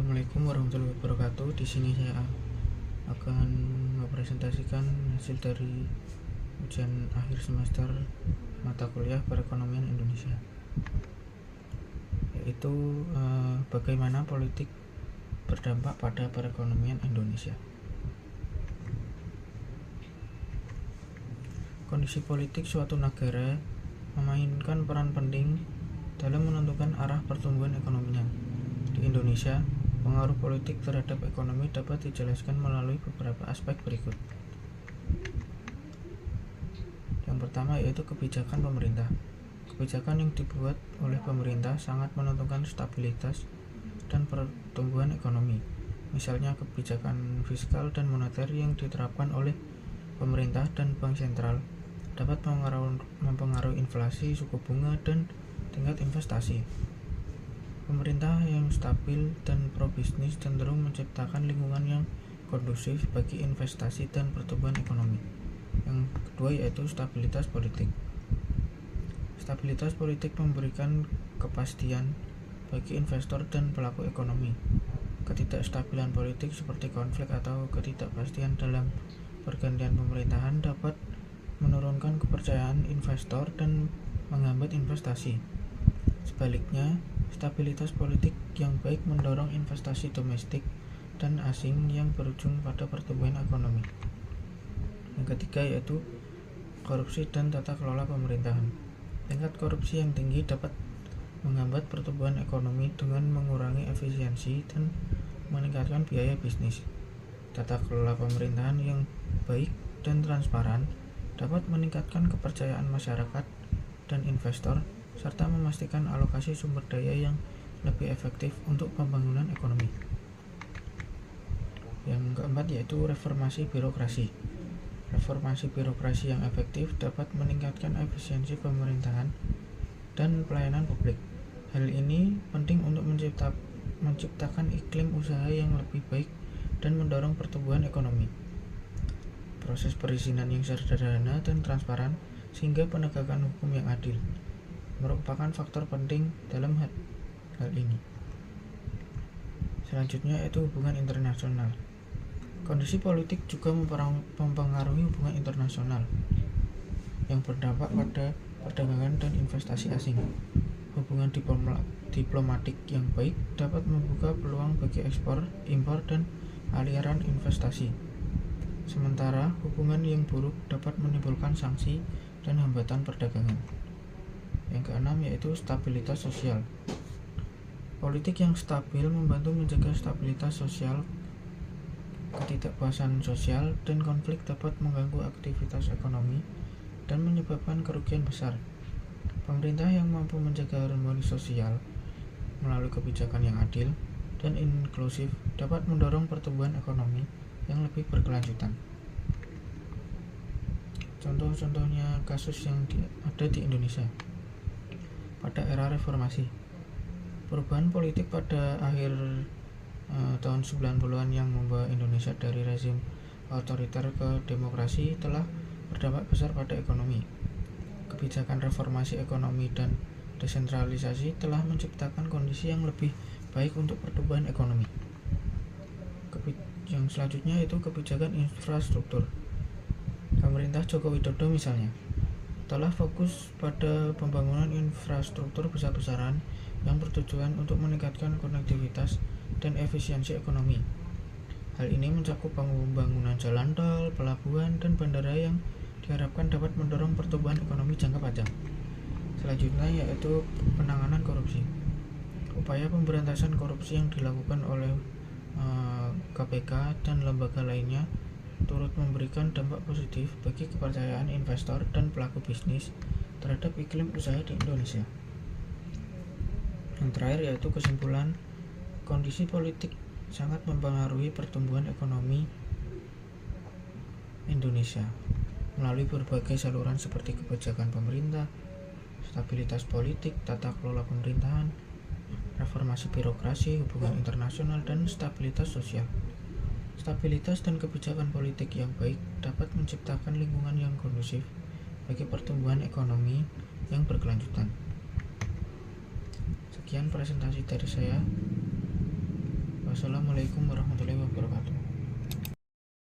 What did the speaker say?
Assalamualaikum warahmatullahi wabarakatuh. Di sini saya akan mempresentasikan hasil dari ujian akhir semester mata kuliah perekonomian Indonesia, yaitu bagaimana politik berdampak pada perekonomian Indonesia. Kondisi politik suatu negara memainkan peran penting dalam menentukan arah pertumbuhan ekonominya. Di Indonesia, pengaruh politik terhadap ekonomi dapat dijelaskan melalui beberapa aspek berikut. Yang pertama yaitu kebijakan pemerintah. Kebijakan yang dibuat oleh pemerintah sangat menentukan stabilitas dan pertumbuhan ekonomi. Misalnya kebijakan fiskal dan moneter yang diterapkan oleh pemerintah dan bank sentral dapat mempengaruhi inflasi, suku bunga, dan tingkat investasi. Pemerintah yang stabil dan pro-bisnis cenderung menciptakan lingkungan yang kondusif bagi investasi dan pertumbuhan ekonomi. Yang kedua yaitu stabilitas politik. Stabilitas politik memberikan kepastian bagi investor dan pelaku ekonomi. Ketidakstabilan politik seperti konflik atau ketidakpastian dalam pergantian pemerintahan dapat menurunkan kepercayaan investor dan menghambat investasi. Sebaliknya, stabilitas politik yang baik mendorong investasi domestik dan asing yang berujung pada pertumbuhan ekonomi. Yang ketiga yaitu korupsi dan tata kelola pemerintahan. Tingkat korupsi yang tinggi dapat menghambat pertumbuhan ekonomi dengan mengurangi efisiensi dan meningkatkan biaya bisnis. Tata kelola pemerintahan yang baik dan transparan dapat meningkatkan kepercayaan masyarakat dan investor serta memastikan alokasi sumber daya yang lebih efektif untuk pembangunan ekonomi. Yang keempat yaitu reformasi birokrasi. Reformasi birokrasi yang efektif dapat meningkatkan efisiensi pemerintahan dan pelayanan publik. Hal ini penting untuk menciptakan iklim usaha yang lebih baik dan mendorong pertumbuhan ekonomi. Proses perizinan yang sederhana dan transparan sehingga penegakan hukum yang adil merupakan faktor penting dalam hal ini. Selanjutnya yaitu hubungan internasional. Kondisi politik juga mempengaruhi hubungan internasional yang berdampak pada perdagangan dan investasi asing. Hubungan diplomatik yang baik dapat membuka peluang bagi ekspor, impor, dan aliran investasi. Sementara hubungan yang buruk dapat menimbulkan sanksi dan hambatan perdagangan. Yang keenam yaitu stabilitas sosial. Politik yang stabil membantu menjaga stabilitas sosial. Ketidakpuasan sosial dan konflik dapat mengganggu aktivitas ekonomi dan menyebabkan kerugian besar. Pemerintah yang mampu menjaga harmoni sosial melalui kebijakan yang adil dan inklusif dapat mendorong pertumbuhan ekonomi yang lebih berkelanjutan. Contoh-contohnya kasus yang ada di Indonesia pada era reformasi. Perubahan politik pada akhir tahun 90-an yang membawa Indonesia dari rezim otoriter ke demokrasi telah berdampak besar pada ekonomi. Kebijakan reformasi ekonomi dan desentralisasi telah menciptakan kondisi yang lebih baik untuk pertumbuhan ekonomi. Yang selanjutnya itu kebijakan infrastruktur. Pemerintah Joko Widodo misalnya telah fokus pada pembangunan infrastruktur besar-besaran yang bertujuan untuk meningkatkan konektivitas dan efisiensi ekonomi. Hal ini mencakup pembangunan jalan tol, pelabuhan, dan bandara yang diharapkan dapat mendorong pertumbuhan ekonomi jangka panjang. Selanjutnya yaitu penanganan korupsi. Upaya pemberantasan korupsi yang dilakukan oleh KPK dan lembaga lainnya turut memberikan dampak positif bagi kepercayaan investor dan pelaku bisnis terhadap iklim usaha di Indonesia. Yang terakhir yaitu kesimpulan, kondisi politik sangat mempengaruhi pertumbuhan ekonomi Indonesia melalui berbagai saluran seperti kebijakan pemerintah, stabilitas politik, tata kelola pemerintahan, reformasi birokrasi, hubungan internasional, dan stabilitas sosial. Stabilitas dan kebijakan politik yang baik dapat menciptakan lingkungan yang kondusif bagi pertumbuhan ekonomi yang berkelanjutan. Sekian presentasi dari saya. Wassalamualaikum warahmatullahi wabarakatuh.